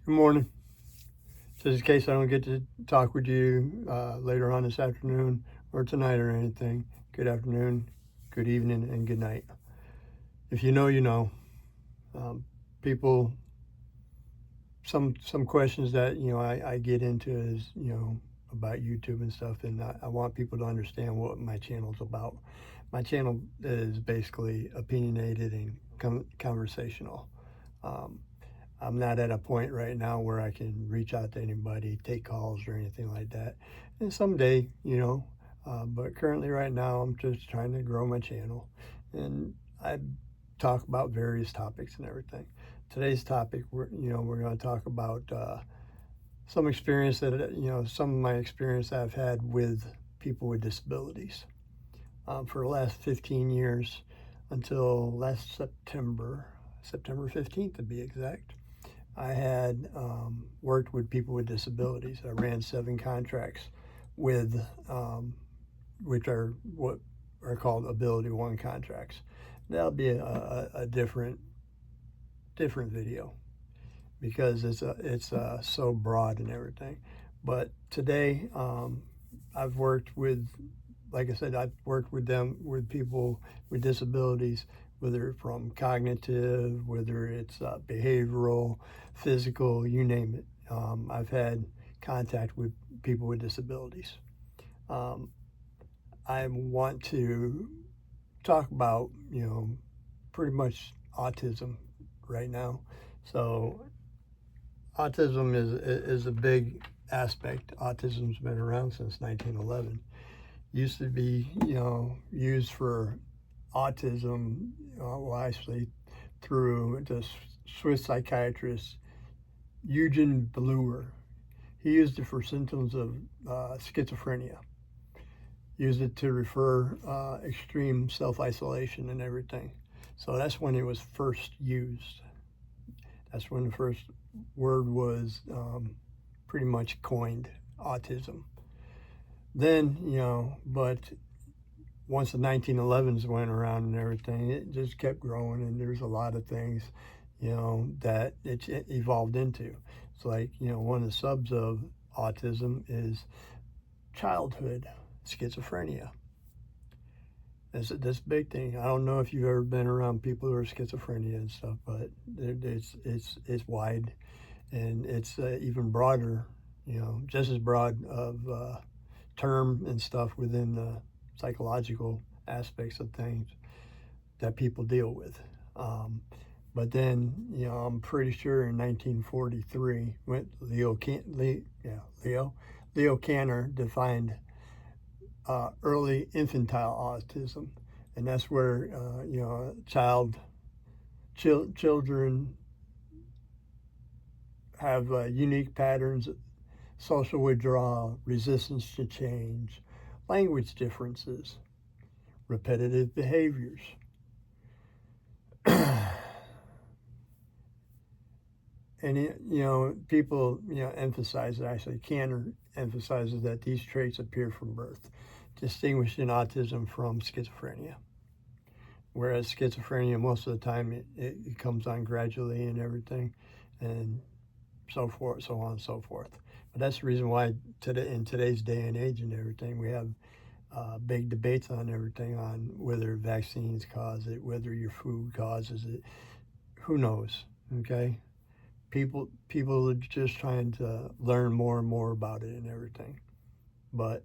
Good morning. Just in case I don't get to talk with you later on this afternoon or tonight or anything, good afternoon, good evening, and good night. If you know, you know. People, some questions that I get into is about YouTube and stuff, and I want people to understand what my channel's about. My channel is basically opinionated and conversational. Um, I'm not at a point right now where I can reach out to anybody, take calls or anything like that. And someday, but currently right now, I'm just trying to grow my channel. And I talk about various topics and everything. Today's topic, we're going to talk about some experience that, some of my experience I've had with people with disabilities. For the last 15 years until last September 15th to be exact. I had worked with people with disabilities. I ran 7 contracts with, which are what are called Ability One contracts. That'll be a different video because it's so broad and everything. But today, I've worked with, like I said, I've worked with people with disabilities, whether from cognitive, whether it's behavioral, physical, you name it. I've had contact with people with disabilities. I want to talk about, pretty much autism right now. So autism is a big aspect. Autism's been around since 1911. Used to be, used for autism, well, actually through the Swiss psychiatrist Eugen Bleuler. He used it for symptoms of schizophrenia. Used it to refer extreme self-isolation and everything. So that's when it was first used. That's when the first word was pretty much coined, autism. Then, but once the 1911s went around and everything, it just kept growing, and there's a lot of things, that it evolved into. It's like, one of the subs of autism is childhood schizophrenia. That's a big thing. I don't know if you've ever been around people who are schizophrenia and stuff, but it's wide, and it's even broader, just as broad of term and stuff within the psychological aspects of things that people deal with. But then, I'm pretty sure in 1943, when Leo Kanner defined early infantile autism, and that's where children have unique patterns, social withdrawal, resistance to change, language differences, repetitive behaviors. And people emphasize, actually Kanner emphasizes that these traits appear from birth, distinguishing autism from schizophrenia. Whereas schizophrenia, most of the time, it comes on gradually and everything, and so forth, so on and so forth. But that's the reason why in today's day and age and everything, we have big debates on everything, on whether vaccines cause it, whether your food causes it. Who knows? Okay. People are just trying to learn more and more about it and everything. But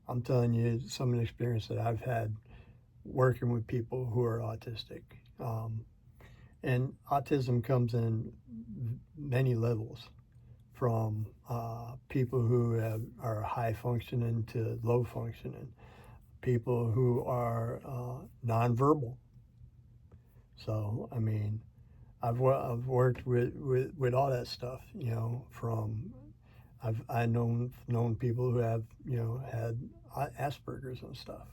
I'm telling you, some of the experience that I've had working with people who are autistic. And autism comes in many levels, from people who are high functioning to low functioning, people who are nonverbal. So, I mean, I've worked with all that stuff, from I've known people who have had Asperger's and stuff.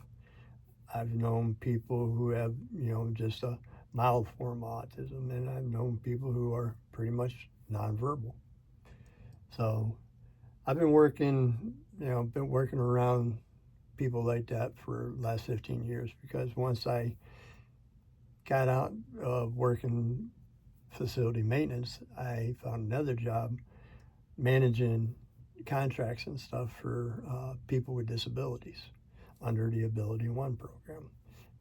I've known people who have just a mild form of autism, and I've known people who are pretty much nonverbal. So I've been working around people like that for the last 15 years, because once I got out of working facility maintenance, I found another job managing contracts and stuff for people with disabilities under the Ability One program.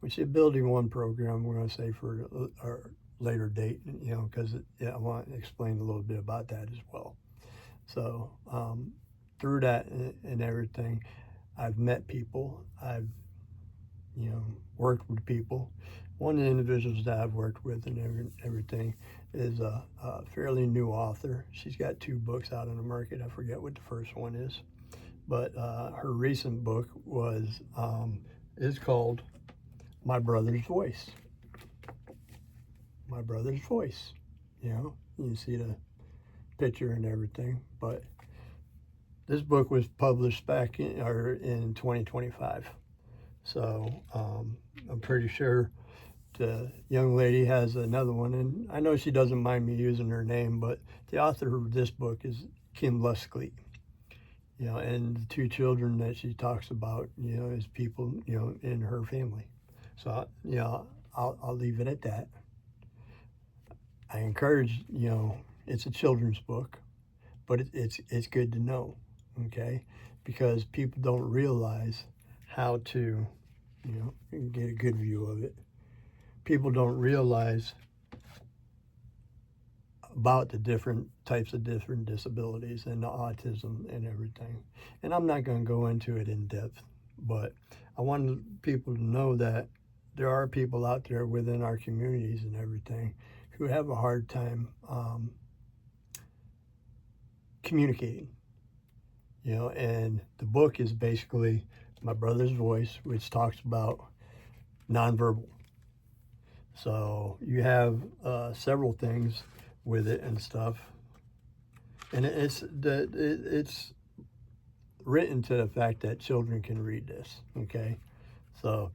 Which the Ability One program, we're going to say for a later date, because I want to explain a little bit about that as well. So through that and everything, I've met people. I've worked with people. One of the individuals that I've worked with and everything is a fairly new author. She's got 2 books out on the market. I forget what the first one is, but her recent book is called My Brother's Voice. My Brother's Voice. You see the picture and everything, but this book was published back in 2025. So I'm pretty sure the young lady has another one, and I know she doesn't mind me using her name, but the author of this book is Kim Luskleet. And the 2 children that she talks about, is people, in her family. So, I'll leave it at that. I encourage, it's a children's book, but it's good to know, okay? Because people don't realize how to, get a good view of it. People don't realize about the different types of different disabilities and the autism and everything. And I'm not going to go into it in depth, but I want people to know that there are people out there within our communities and everything who have a hard time communicating, and the book is basically My Brother's Voice, which talks about nonverbal. So you have several things with it and stuff, and it's written to the fact that children can read this, okay? So,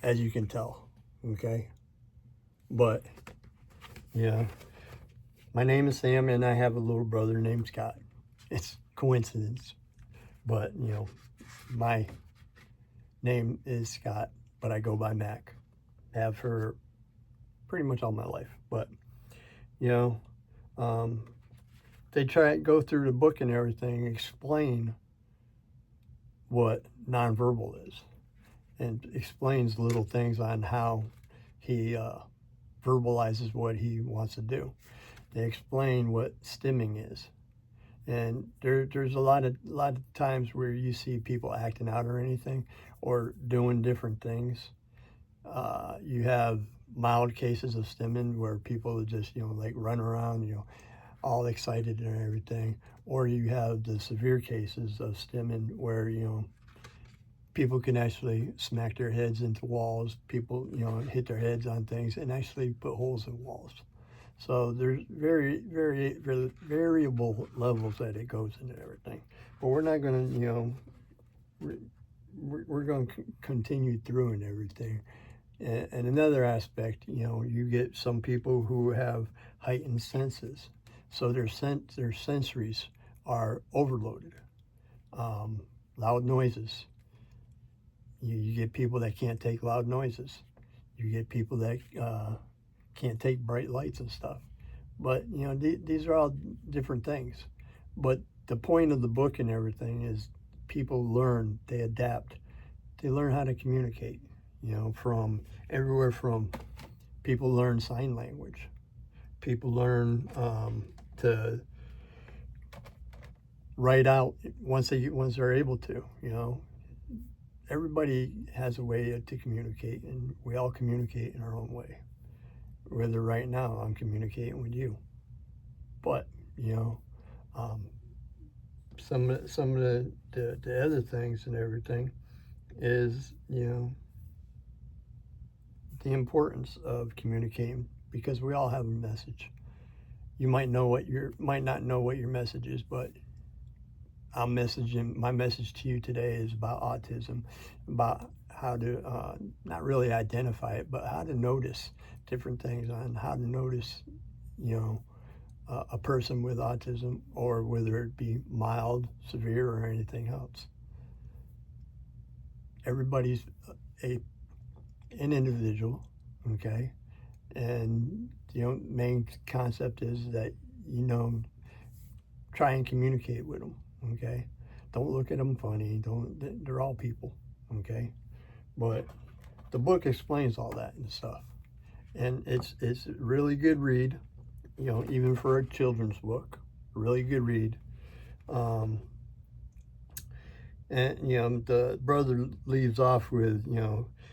as you can tell, okay? But, my name is Sam, and I have a little brother named Scott. It's coincidence, but, my name is Scott, but I go by Mac. Have for pretty much all my life. But, they go through the book and everything, explain what nonverbal is, and explains little things on how he verbalizes what he wants to do. They explain what stimming is, and there's a lot of times where you see people acting out or anything, or doing different things. You have mild cases of stimming where people just like run around, all excited and everything, or you have the severe cases of stimming where people can actually smack their heads into walls. People hit their heads on things and actually put holes in walls. So there's very, very, very variable levels that it goes into everything. But we're not going to, we're going to continue through and everything. And another aspect, you get some people who have heightened senses. So their sensories are overloaded. Loud noises. You get people that can't take loud noises. You get people that can't take bright lights and stuff. But, these are all different things. But the point of the book and everything is people learn, they adapt, they learn how to communicate, from everywhere from people learn sign language, people learn to write out once they're able to, Everybody has a way to communicate, and we all communicate in our own way. Whether right now I'm communicating with you, but some of the other things and everything is the importance of communicating, because we all have a message. You might not know what your message is, but my message to you today is about autism, about how to not really identify it, but how to notice different things, on how to notice, a person with autism, or whether it be mild, severe, or anything else. Everybody's an individual, okay? And main concept is that try and communicate with them. Okay, don't look at them funny. Don't. They're all people. Okay, but the book explains all that and stuff, and it's a really good read. Even for a children's book, really good read. Um, and the brother leaves off with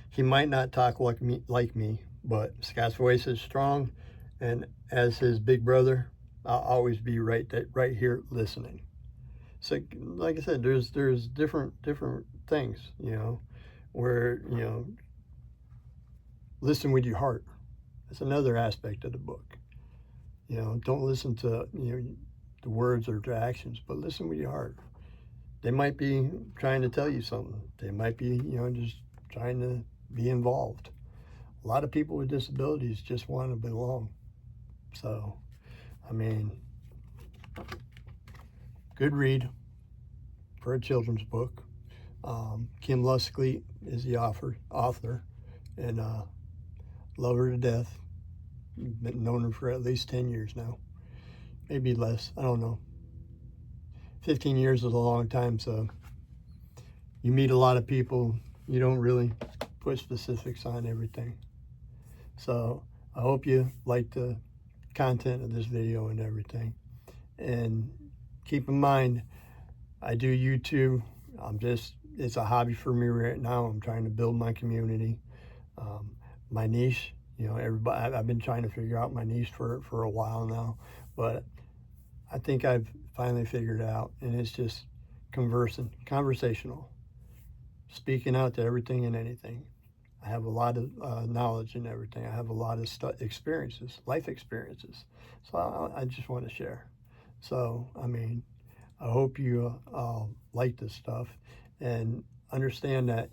he might not talk like me, but Scott's voice is strong, and as his big brother, I'll always be right here listening. So like I said, there's different things, where listen with your heart. That's another aspect of the book. Don't listen to the words or to actions, but listen with your heart. They might be trying to tell you something. They might be, just trying to be involved. A lot of people with disabilities just want to belong. So, I mean, good read for a children's book. Kim Luskleet is the author, and love her to death. Been known her for at least 10 years now, maybe less. I don't know. 15 years is a long time, so you meet a lot of people. You don't really put specifics on everything. So I hope you like the content of this video and everything. And keep in mind, I do YouTube. It's a hobby for me right now. I'm trying to build my community. My niche, everybody, I've been trying to figure out my niche for a while now, but I think I've finally figured it out, and it's just conversational, speaking out to everything and anything. I have a lot of knowledge and everything. I have a lot of experiences, life experiences. So I just want to share. So, I mean, I hope you like this stuff and understand that,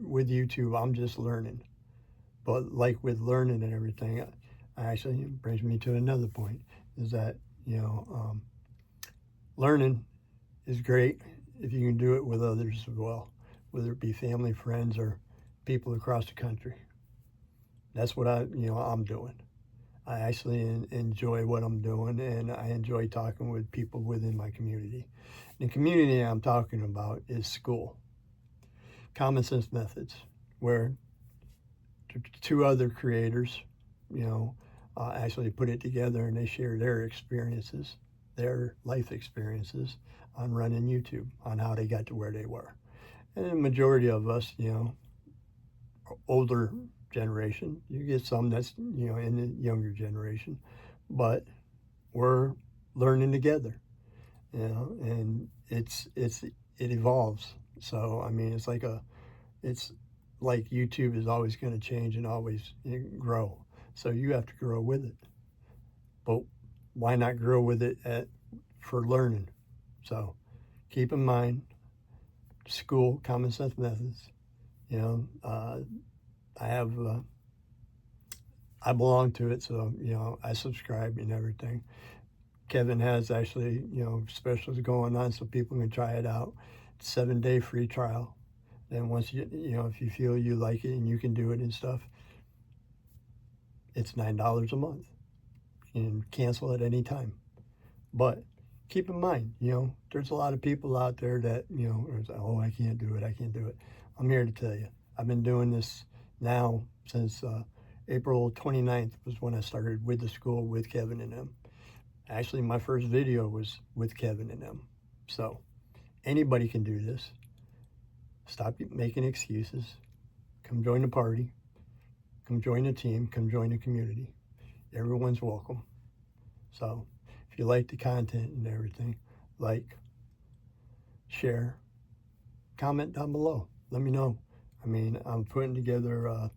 with YouTube, I'm just learning. But like with learning and everything, actually brings me to another point, is that, learning is great if you can do it with others as well, whether it be family, friends, or people across the country. That's what I'm doing. I actually enjoy what I'm doing, and I enjoy talking with people within my community. The community I'm talking about is school. Common Sense Methods, where two other creators, actually put it together, and they share their experiences, their life experiences on running YouTube, on how they got to where they were. And the majority of us, older generation, you get some that's, in the younger generation, but we're learning together, and it evolves. So, I mean, it's like YouTube is always going to change and always grow. So you have to grow with it. But why not grow with it for learning? So keep in mind, school, Common Sense Methods. I belong to it, so I subscribe and everything. Kevin has actually specials going on so people can try it out. 7-day free trial. Then once if you feel you like it and you can do it and stuff, it's $9 a month. You can cancel at any time. But keep in mind, there's a lot of people out there that, oh, I can't do it. I'm here to tell you, I've been doing this now since April 29th was when I started with the school with Kevin and them. Actually, my first video was with Kevin and them. So anybody can do this. Stop making excuses. Come join the party. Come join the team. Come join the community. Everyone's welcome. So if you like the content and everything, like, share, comment down below. Let me know. I mean, I'm putting together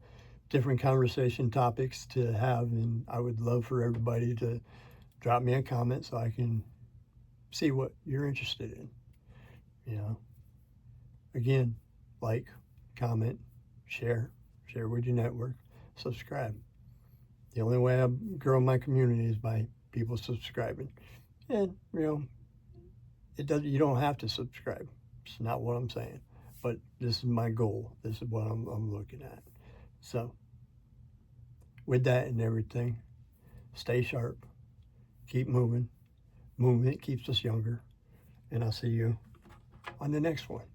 different conversation topics to have, and I would love for everybody to drop me a comment so I can see what you're interested in. Again, like, comment, share with your network, subscribe. The only way I grow my community is by people subscribing. And, you don't have to subscribe. It's not what I'm saying. But this is my goal. This is what I'm looking at. So, with that and everything, stay sharp, keep moving. Movement keeps us younger. And I'll see you on the next one.